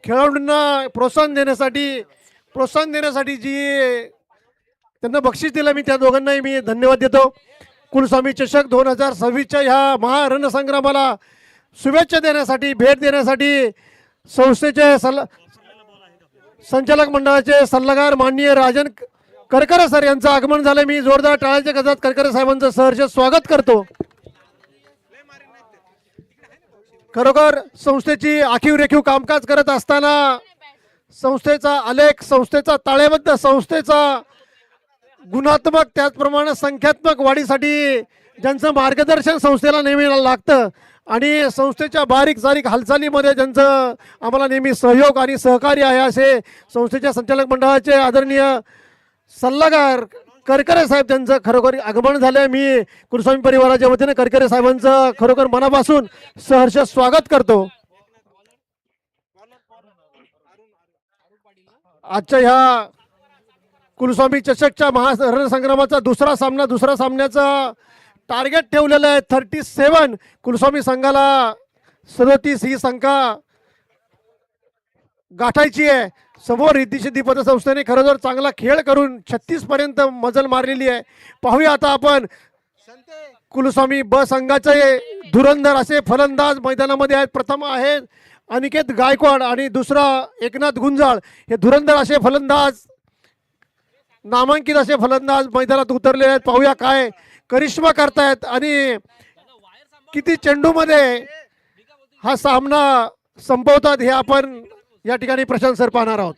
खेळाडूंना प्रोत्साहन देण्यासाठी जी त्यांना बक्षीस दिलं, मी त्या दोघांनाही मी धन्यवाद देतो. कुलस्वामी चषक 2026च्या ह्या महारणसंग्रामाला शुभेच्छा देण्यासाठी, भेट देण्यासाठी संस्थेचे संचालक मंडळाचे सल्लागार माननीय राजन करकरे सर यांचं आगमन झालं. मी जोरदार टाळ्याच्या गजरात करकरे साहेबांचं सहर्ष स्वागत करतो. खरोखर संस्थेची आखीव रेखीव कामकाज करत असताना संस्थेचा आलेख, संस्थेचा ताळेबद्ध, संस्थेचा गुणात्मक त्याचप्रमाणे संख्यात्मक वाढीसाठी ज्यांचं मार्गदर्शन संस्थेला नेहमी लागतं आणि संस्थेच्या बारीक सारीक हालचालीमध्ये ज्यांचं आम्हाला नेहमी सहयोग आणि सहकार्य आहे, असे संस्थेच्या संचालक मंडळाचे आदरणीय सल्लागार करकरे साहेब त्यांचं खरोखर आगमन झालं. मी कुलस्वामी परिवाराच्या वतीने करकरे साहेबांचं खरोखर मनापासून सहर्ष स्वागत करतो. आजच्या ह्या कुलस्वामी चषकच्या महारणसंग्रामाचा दुसरा सामन्याचा टार्गेट ठेवलेलं आहे 37. कुलस्वामी संघाला 37 ही संख्या गाठायची आहे. समोर रिद्धी पतसंस्थेने खरं तर चांगला खेळ करून 36 पर्यंत मजल मारलेली आहे. पाहूया आता आपण कुलस्वामी ब संघाचे धुरंधर असे फलंदाज मैदानामध्ये आहेत. प्रथम आहे अनिकेत गायकवाड आणि दुसरा एकनाथ गुंजाळ. हे धुरंधर असे फलंदाज, नामांकित असे फलंदाज मैदानात उतरले आहेत. पाहूया काय करिश्मा करतायत आणि किती चेंडूमध्ये हा सामना संपवतात हे आपण या ठिकाणी प्रशांत सर पाहणार आहोत.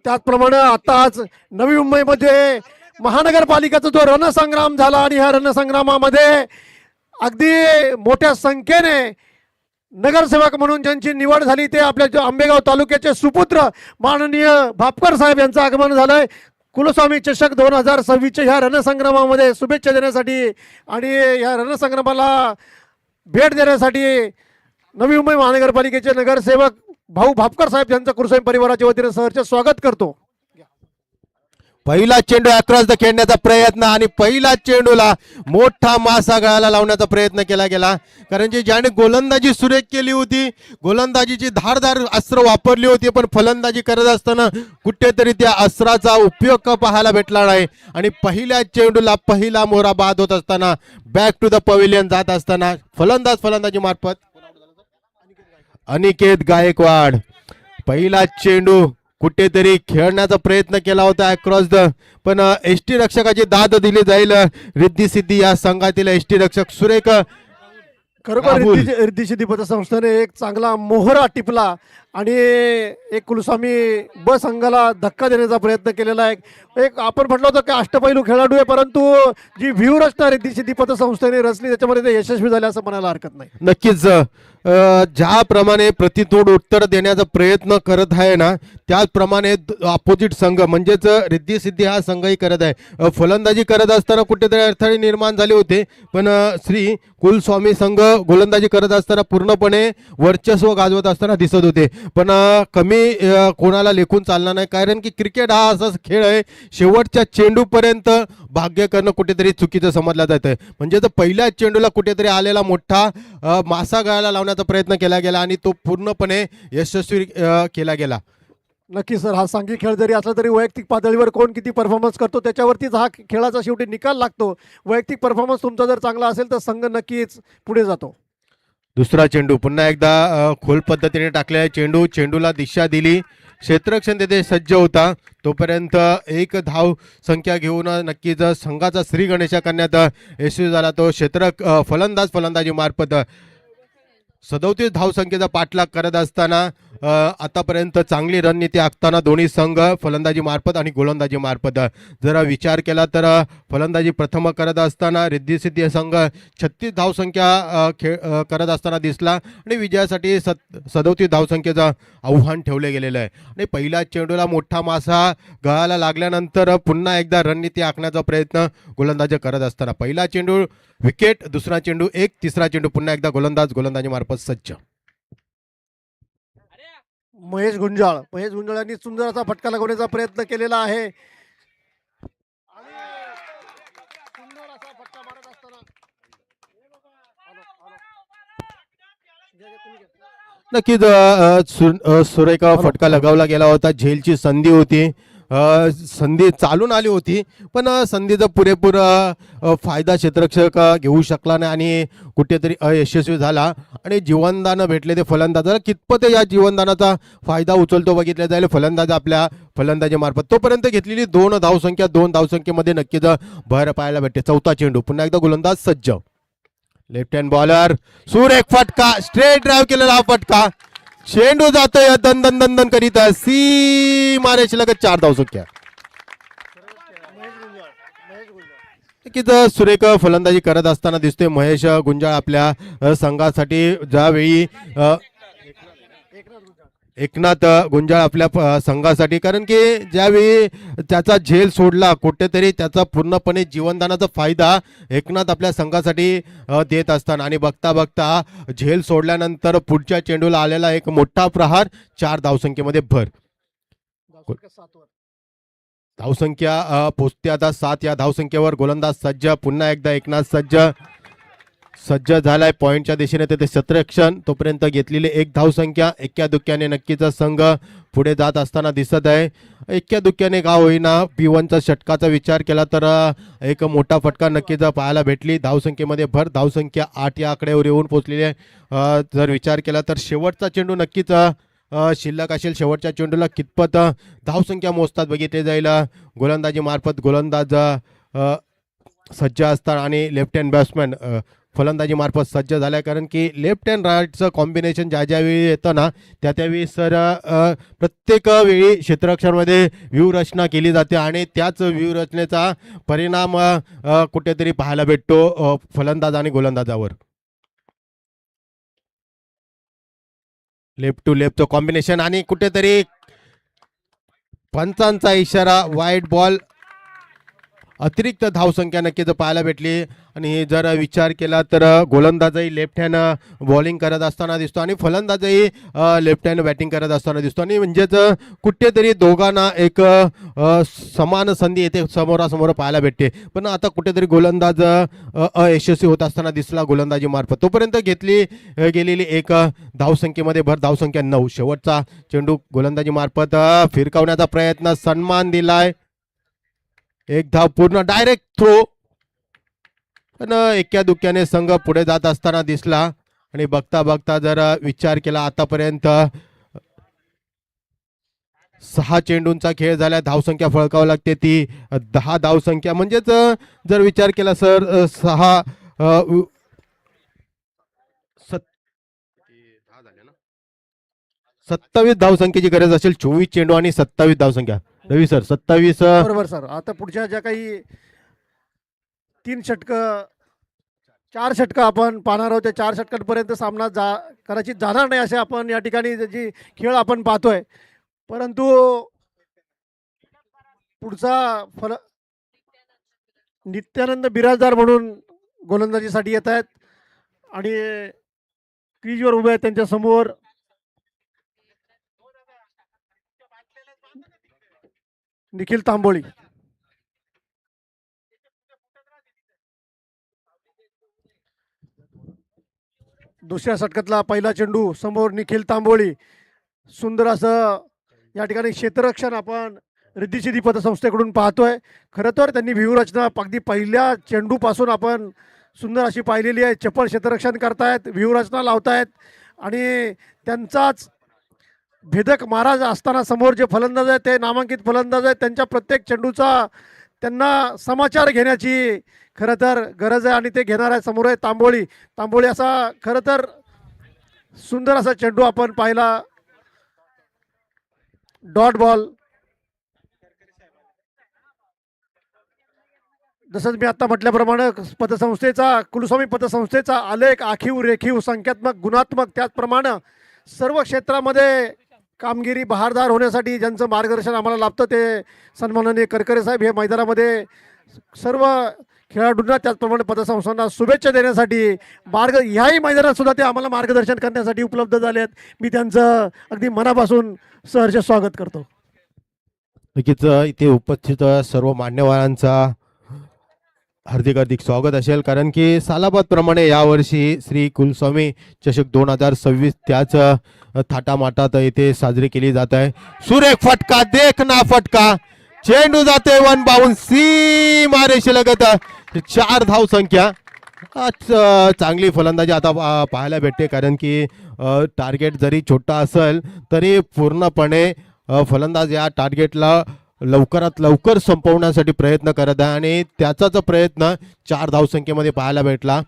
त्याचप्रमाणे आता आज नवी मुंबईमध्ये महानगरपालिकेचा जो रणसंग्राम झाला आणि ह्या रणसंग्रामामध्ये अगदी मोठ्या संख्येने नगरसेवक म्हणून ज्यांची निवड झाली ते आपल्या जो आंबेगाव तालुक्याचे सुपुत्र माननीय भापकर साहेब यांचं आगमन झालंय. कुलस्वामी चषक 2026च्या ह्या रणसंग्रामामध्ये शुभेच्छा देण्यासाठी आणि या रणसंग्रामाला भेट देण्यासाठी नवी मुंबई महानगरपालिकेचे नगरसेवक भाऊ भापकर साहेब यांचं कुरसाई परिवाराच्या वतीने सहर्ष स्वागत करतो. पहिला चेंडू अक्रॉस द खेळण्याचा प्रयत्न आणि पहिला चेंडूला मोठा मासा गळाला लावण्याचा प्रयत्न केला गेला, कारण की ज्याने गोलंदाजी सुरेख केली होती, गोलंदाजीची धारदार अस्त्र वापरली होती, पण फलंदाजी करत असताना कुठेतरी त्या अस्त्राचा उपयोग पाहायला भेटला नाही आणि पहिल्या चेंडूला पहिला मोहरा बाद होत असताना बॅक टू द पवेलियन जात असताना फलंदाजी मार्फत अनिकेत गायकवाड पहिला चेंडू कुठेतरी खेळण्याचा प्रयत्न केला होता अक्रॉस द, पण एसटी रक्षकाची दाद दिली जाईल. रिद्धी सिद्धी या संघातील एसटी रक्षक सुरेख खरोखर राहुल. रिद्धी सिद्धी पतसंस्थेने एक चांगला मोहरा टिपला आणि एक कुलस्वामी ब संघाला धक्का देण्याचा प्रयत्न केलेला आहे. एक आपण म्हटलं होतं की अष्टपैलू खेळाडू आहे, परंतु जी व्यूहरचना रिद्धी सिद्धी पतसंस्थेने रचली त्याच्यामध्ये ते यशस्वी झाले असं म्हणायला हरकत नाही. नक्कीच ज्याप्रमाणे प्रतितोड उत्तर देण्याचा प्रयत्न करत आहे ना, त्याचप्रमाणे अपोजिट संघ म्हणजेच रिद्धी सिद्धी हा संघही करत आहे. फलंदाजी करत असताना कुठेतरी अडथळे निर्माण झाले होते, पण श्री कुलस्वामी संघ गोलंदाजी करत असताना पूर्णपणे वर्चस्व गाजवत असताना दिसत होते. पण कमी कोणाला लेखून चालणार नाही, कारण की क्रिकेट हा असाच खेळ आहे, शेवटच्या चेंडूपर्यंत भाग्य करणं कुठेतरी चुकीचं समजलं जातं. म्हणजे पहिल्या चेंडूला कुठेतरी आलेला मोठा मासा गळाला लावण्याचा प्रयत्न केला गेला आणि तो पूर्णपणे यशस्वी केला गेला. नक्की सर, हा सांघिक खेळ जरी असला तरी वैयक्तिक पातळीवर कोण किती परफॉर्मन्स करतो त्याच्यावरतीच हा खेळाचा शेवटी निकाल लागतो. वैयक्तिक परफॉर्मन्स तुमचा जर चांगला असेल तर संघ नक्कीच पुढे जातो. दुसरा चेंडू पुन्हा एकदा खोल पद्धतीने टाकलेला चेंडू, चेंडूला दिशा दिली, क्षेत्ररक्षण तिथे सज्ज होता, तोपर्यंत एक धाव संख्या घेऊन नक्कीच संघाचा श्री गणेशा करण्यात यशस्वी झाला. तो फलंदाजी मार्फत 37 धावसंख्येचा पाठलाग करत असताना आतापर्यंत चांगली रणनीती आखताना दोन्ही संघ फलंदाजी मार्फत आणि गोलंदाजी मार्फत जरा विचार केला तर फलंदाजी प्रथम करत असताना रिद्धी सिद्धी संघ 36 धावसंख्या करत असताना दिसला आणि विजयासाठी 37 धावसंख्येचं आव्हान ठेवले गेलेलं आहे. आणि पहिल्या चेंडूला मोठा मासा गळाला लागल्यानंतर पुन्हा एकदा रणनीती आखण्याचा प्रयत्न गोलंदाजी करत असताना पहिला चेंडू विकेट, दुसरा चेंडू एक, तिसरा चेंडू पुन्हा एकदा गोलंदाजी मार्फत सज्ज. महेश गुंजाळ यांनी सुंदर असा फटका लगवण्याचा प्रयत्न केलेला आहे. सुंदर असा फटका मारत असताना नक्कीच सुरेख फटका लगावला गेला होता. झेलची संधी होती, संधी चालून आली होती, पण संधीचा पुरेपूर फायदा क्षेत्ररक्षक घेऊ शकला नाही आणि कुठेतरी अयशस्वी झाला आणि जीवनदान भेटले ते फलंदाजाला. कितपत या जीवनदानाचा फायदा उचलतो बघितलं जाईल फलंदाज आपल्या फलंदाजीमार्फत. तोपर्यंत घेतलेली 2 धावसंख्येमध्ये नक्कीच भर पाहायला भेटते. चौथा चेंडू पुन्हा एकदा गोलंदाज सज्ज, लेफ्ट हँड बॉलर, सुरेख फटका, स्ट्रेट ड्राईव्ह केलेला हा फटका, चेंडू जातोय दन करीत सी मारेशी लगत 4 धावसंख्या. नक्कीच सुरेख फलंदाजी करत असताना दिसतोय महेश गुंजाळ आपल्या संघासाठी. ज्यावेळी एकनाथ गुंजाळ आपल्या संघासाठी, कारण की ज्यावेळी त्याचा झेल सोडला कुठेतरी त्याचा पूर्णपणे जीवनदानाचा फायदा एकनाथ आपल्या संघासाठी देत असताना आणि बघता झेल सोडल्यानंतर पुढच्या चेंडूला आलेला एक मोठा प्रहार, 4 धावसंख्येमध्ये भर. धावसंख्या पोचते आता 7. या धावसंख्येवर गोलंदाज सज्ज, पुन्हा एकदा एकनाथ सज्ज झालाय पॉईंटच्या दिशेने तेथे क्षेत्ररक्षण. तोपर्यंत घेतलेली 1 धावसंख्या, एक्क्या दुक्क्याने नक्कीच संघ पुढे जात असताना दिसत आहे. एक्क्या दुक्क्याने का होईना P1चा षटकाचा विचार केला तर एक मोठा फटका नक्कीच पाहायला भेटली. धावसंख्येमध्ये भर, धावसंख्या 8 या आकड्यावर येऊन पोहोचलेली आहे. जर विचार केला तर शेवटचा चेंडू नक्कीच शिल्लक असेल. शेवटच्या चेंडूला कितपत धावसंख्या मोजतात बघितले जाईल. गोलंदाजी मार्फत गोलंदाज सज्ज असतात आणि लेफ्ट हँड बॅट्समॅन फलंदाजी मार्फत सज्ज झाल्या, कारण की लेफ्ट अँड राईटचं कॉम्बिनेशन ज्यावेळी येतं ना त्यावेळी सर प्रत्येक वेळी क्षेत्ररक्षणामध्ये व्यूहरचना केली जाते आणि त्याच व्यूहरचनेचा परिणाम कुठेतरी पाहायला भेटतो फलंदाज आणि गोलंदाजावर. लेफ्ट टू लेफ्टचं कॉम्बिनेशन आणि कुठेतरी पंचांचा इशारा, वाईट बॉल, अतिरिक्त धावसंख्या नक्कीच पाहायला भेटली आणि जर विचार केला तर गोलंदाजही लेफ्ट हँड बॉलिंग करत असताना दिसतो आणि फलंदाजही लेफ्ट हँड बॅटिंग करत असताना दिसतो आणि म्हणजेच कुठेतरी दोघांना एक समान संधी येते समोरासमोर पाहायला भेटते. पण आता कुठेतरी गोलंदाज अयशस्वी होत असताना दिसला गोलंदाजी मार्फत. तोपर्यंत घेतली गेलेली एक धावसंख्येमध्ये भर, धावसंख्या 9. शेवटचा चेंडू गोलंदाजी मार्फत फिरकावण्याचा प्रयत्न, सन्मान दिलाय, एक धाव पूर्ण, डायरेक्ट थ्रो. पण एक्क्या दुक्क्याने संघ पुढे जात असताना दिसला आणि बघता बघता जर विचार केला आतापर्यंत 6 चेंडूंचा खेळ झाला. धावसंख्या फळकावं लागते ती 10 धावसंख्या. म्हणजेच जर विचार केला सर 27 धावसंख्येची गरज असेल. 24 चेंडू आणि 27 धावसंख्या. रवी सर 27. बरोबर सर. आता पुढच्या ज्या काही 3 षटकं 4 षटकं आपण पाहणार आहोत, त्या 4 षटकांपर्यंत सामना कदाचित जाणार नाही असे आपण या ठिकाणी जी खेळ आपण पाहतोय. परंतु पुढचा नित्यानंद बिराजदार म्हणून गोलंदाजीसाठी येत आहेत आणि क्रीजवर उभे आहेत. त्यांच्या समोर निखिल तांबोळी. दुसऱ्या षटकातला पहिला चेंडू, समोर निखिल तांबोळी. सुंदर असं या ठिकाणी क्षेत्ररक्षण आपण रिद्धी पतसंस्थेकडून पाहतोय. खरं तर त्यांनी व्यूहरचना अगदी पहिल्या चेंडूपासून आपण सुंदर अशी पाहिलेली आहे. चपळ क्षेत्ररक्षण करतायत, व्यूहरचना लावतायत आणि त्यांचाच भेदक महाराज असताना समोर जे फलंदाज आहेत ते नामांकित फलंदाज आहेत. त्यांच्या प्रत्येक चेंडूचा त्यांना समाचार घेण्याची खरं तर गरज आहे आणि ते घेणार आहे. समोर आहे तांबोळी. तांबोळी असा खरं तर सुंदर असा चेंडू आपण पाहिला, डॉट बॉल. जसं मी आता म्हटल्याप्रमाणे पतसंस्थेचा, कुलस्वामी पतसंस्थेचा आलेख आखीव रेखीव संख्यात्मक गुणात्मक त्याचप्रमाणे सर्व क्षेत्रामध्ये कामगिरी बहारदार होण्यासाठी ज्यांचं मार्गदर्शन आम्हाला लाभतं ते सन्माननीय करकरे साहेब हे मैदानामध्ये सर्व खेळाडूंना त्याचप्रमाणे पतसंस्थांना शुभेच्छा देण्यासाठी ह्याही मैदानात सुद्धा ते आम्हाला मार्गदर्शन करण्यासाठी उपलब्ध झाले आहेत. मी त्यांचं अगदी मनापासून सहर्ष स्वागत करतो. नक्कीच इथे उपस्थित सर्व मान्यवरांचा हार्दिक स्वागत असेल, कारण की सालाबादप्रमाणे यावर्षी श्री कुलस्वामी चषक 2026 त्याच थाटामाटात इथे साजरी केली जात आहे. सुरेख फटका, देख ना फटका, चेंडू जाते वन बाउंड, सी मारेशी लगत 4 धाव संख्या. चांगली फलंदाजी आता पाहायला भेटते, कारण की टार्गेट जरी छोटा असेल तरी पूर्णपणे फलंदाज या टार्गेटला लवकरात लवकर संपवण्यासाठी प्रयत्न करत आहे आणि त्याचाच प्रयत्न 4 धावसंख्येमध्ये पाहायला भेटला.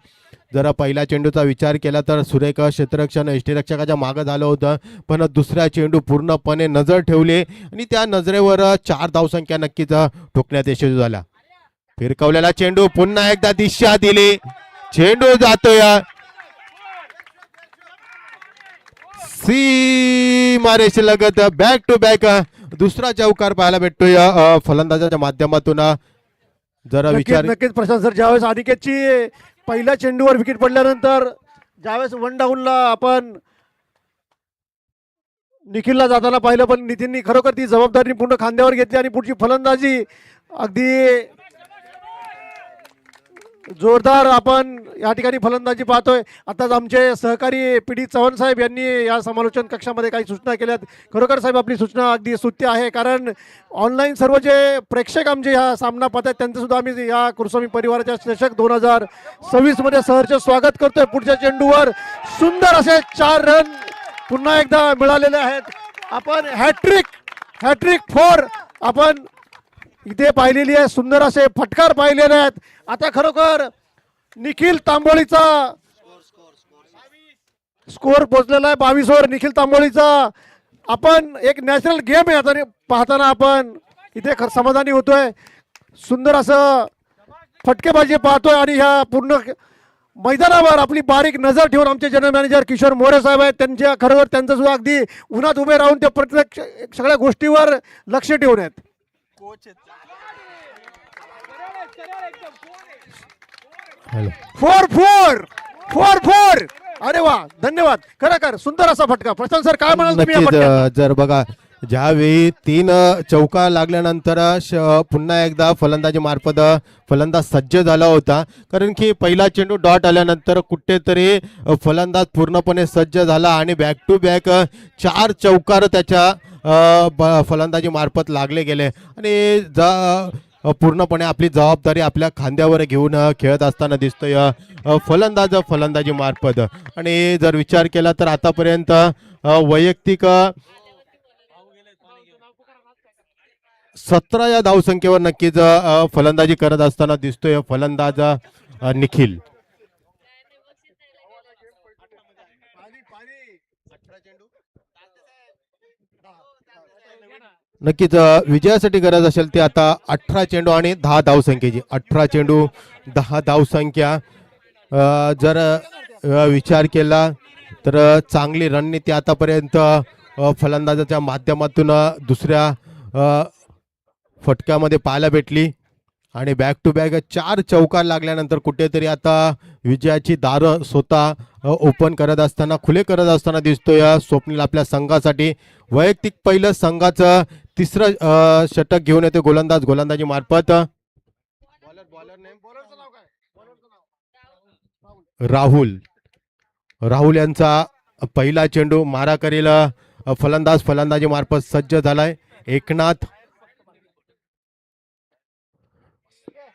जरा पहिल्या चेंडूचा विचार केला तर सुरेख क्षेत्ररक्षण यष्टीरक्षकाच्या मागं झालं होतं, पण दुसऱ्या चेंडू पूर्णपणे नजर ठेवली आणि त्या नजरेवर 4 धावसंख्या नक्कीच ठोकण्यात यशस्वी झाला. फिरकवलेला चेंडू पुन्हा एकदा दिशा दिली, चेंडू जातोय सी मारेशी लगत, बॅक टू बॅक दुसरा चौकार पाहायला भेटतोय फलंदाजाच्या माध्यमातून. जरा विचार नक्कीच प्रशांत सर, ज्यावेळेस अनिकेतची पहिल्या चेंडूवर विकेट पडल्यानंतर ज्यावेळेस वन डाऊनला आपण निखिलला जाताना पाहिलं, पण नितीननी खरोखर ती जबाबदारी पूर्ण खांद्यावर घेतली आणि पुढची फलंदाजी अगदी जोरदार आपण या ठिकाणी फलंदाजी पाहतोय. आताच आमचे सहकारी PD चव्हाण साहेब यांनी या समालोचन कक्षामध्ये काही सूचना केल्यात. खरोखर साहेब आपली सूचना अगदी स्तुत्य आहे, कारण ऑनलाईन सर्व जे प्रेक्षक आमचे हा सामना पाहतात त्यांचं सुद्धा आम्ही या कुलस्वामी परिवाराच्या चषक 2026 मध्ये सहर्ष स्वागत करतोय. पुढच्या चेंडूवर सुंदर असे 4 रन पुन्हा एकदा मिळालेले आहेत. आपण हॅट्रिक 4 आपण इथे पाहिलेली आहे. सुंदर असे फटकार पाहिलेले आहेत. आता खरोखर निखिल तांबोळीचा स्कोअर पोहोचलेला आहे 22 ओव्हर निखिल तांबोळीचा. आपण एक नॅचरल गेम आहे आता पाहताना आपण इथे समाधानी होतोय. सुंदर असं फटकेबाजी पाहतोय आणि ह्या पूर्ण मैदानावर आपली बारीक नजर ठेवून आमचे जनरल मॅनेजर किशोर मोरे साहेब आहेत. त्यांच्या खरोखर त्यांचं सुद्धा अगदी उन्हात उभे राहून त्या प्रत्येक सगळ्या गोष्टीवर लक्ष ठेवून आहेत. हॅलो. 4-4 अरे वा, धन्यवाद. खरं सुंदर असा फटका. प्रशांत सर काय म्हणाल तुम्ही या नक्कीच फटक्यात? जर बघा ज्यावेळी 3 चौका लागल्यानंतर पुन्हा एकदा फलंदाजी मार्फत फलंदाज सज्ज झाला होता, कारण की पहिला चेंडू डॉट आल्यानंतर कुठेतरी फलंदाज पूर्णपणे सज्ज झाला आणि बॅक टू बॅक 4 चौकार त्याच्या फलंदाजी मार्फत लागले गेले आणि पूर्णपणे आपली जबाबदारी आपल्या खांद्यावर घेऊन खेळत असताना दिसतोय फलंदाजी मार्फत. आणि जर विचार केला तर आतापर्यंत वैयक्तिक 17 या धावसंख्येवर नक्कीच फलंदाजी करत असताना दिसतोय फलंदाज निखिल. नक्कीच विजयासाठी गरज असेल ते आता 18 चेंडू आणि 10 धावसंख्येची. 18 चेंडू 10 धावसंख्या. जर विचार केला तर चांगली रणनीती आतापर्यंत फलंदाजाच्या माध्यमातून दुसऱ्या फटक्यामध्ये पाहायला भेटली आणि बॅक टू बॅक 4 चौकार लागल्यानंतर कुठेतरी आता विजयाची दारं स्वतः ओपन करत असताना, खुले करत असताना दिसतोय स्वप्नील आपल्या संघासाठी. वैयक्तिक पहिलं संघाचं 3रं षटक घेऊन येते गोलंदाजी मार्फत. राहुल यांचा पहिला चेंडू मारा करेल फलंदाजी मार्फत सज्ज झालाय. एकनाथ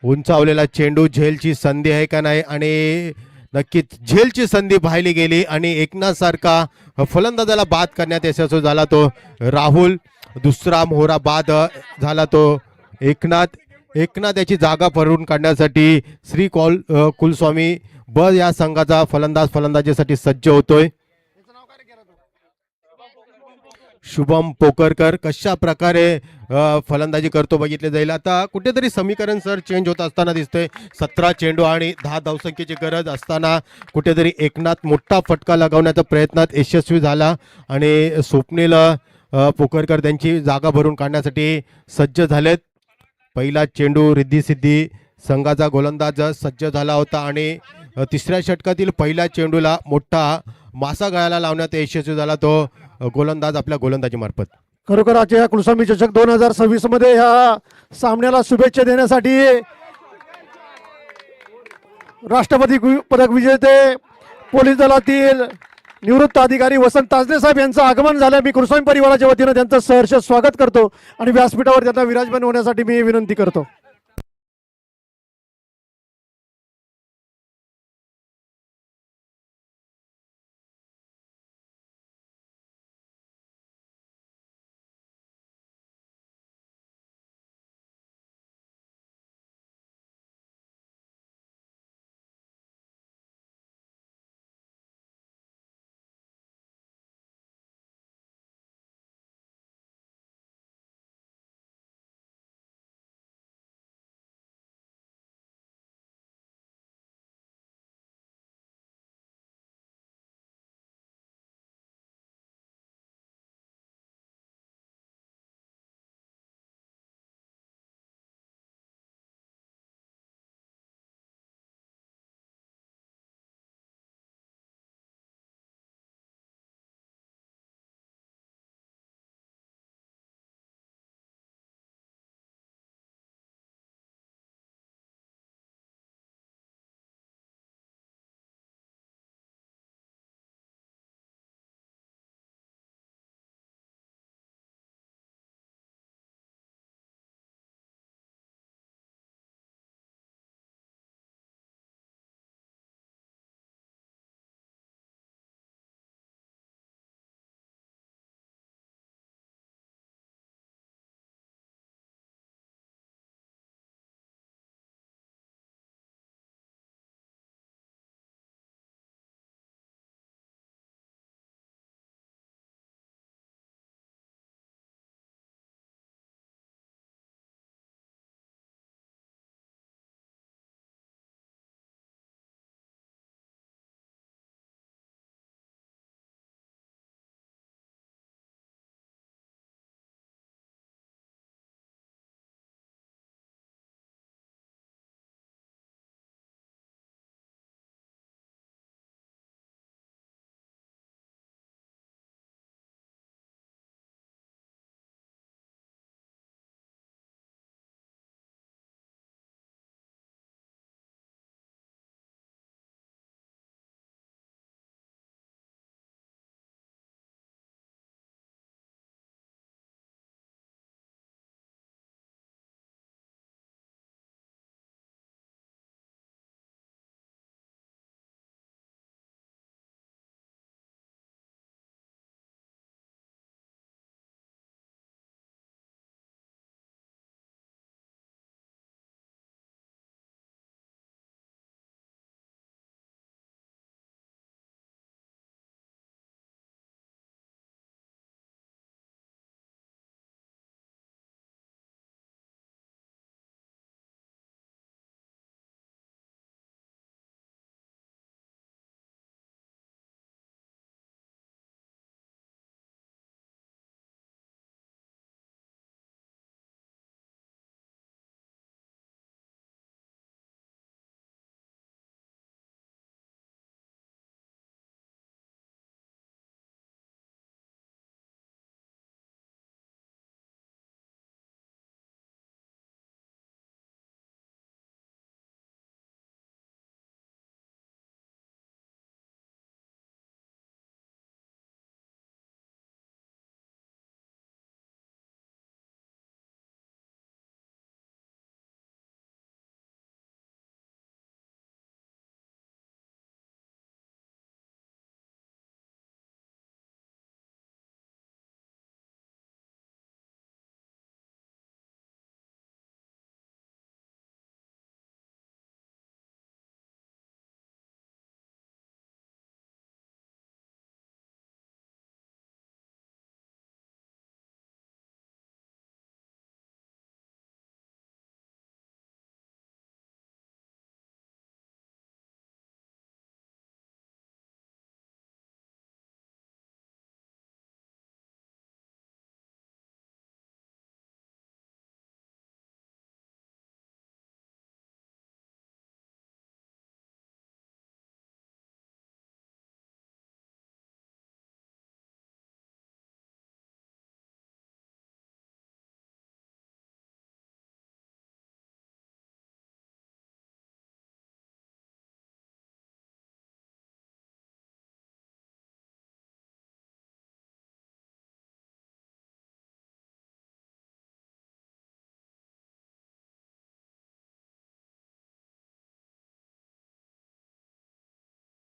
उंचावलेला चेंडू, झेलची संधी आहे का नाही, आणि नक्कीच झेलची संधी पाहिली गेली आणि एकनाथ सारखा फलंदाजाला बाद करण्यात यशस्वी झाला तो राहुल. दुसरा मोहरा बाद झाला तो एकनाथ याची जागा भरून काढण्यासाठी श्री कुलस्वामी या संघाचा फलंदाजीसाठी सज्ज होतोय. शुभम पोकरकर कशा प्रकारे फलंदाजी करतो बघितले जाईल. आता कुठेतरी समीकरण सर चेंज होत असताना दिसतंय. 17 चेंडू आणि 10 धावसंख्येची गरज असताना कुठेतरी एकनाथ मोठा फटका लगावण्याच्या प्रयत्नात यशस्वी झाला आणि स्वप्नील पोकरकर त्यांची जागा भरून काढण्यासाठी सज्ज झालेत. पहिला चेंडू रिद्धी संघाचा गोलंदाज सज्ज झाला होता आणि 3ऱ्या षटकातील पहिल्या चेंडूला मोठा मासा गळ्याला लावण्यात यशस्वी झाला तो गोलंदाज आपल्या गोलंदाजी मार्फत. खरोखर आजच्या कुलस्वामी चषक 2026 मध्ये ह्या सामन्याला शुभेच्छा देण्यासाठी राष्ट्रपती पदक विजेते पोलीस दलातील निवृत्त अधिकारी वसंत ताजने साहेब यांचं आगमन झालं. मी कुलस्वामी परिवाराच्या वतीनं त्यांचं सहर्ष स्वागत करतो आणि व्यासपीठावर त्यांना विराजमान होण्यासाठी मी विनंती करतो.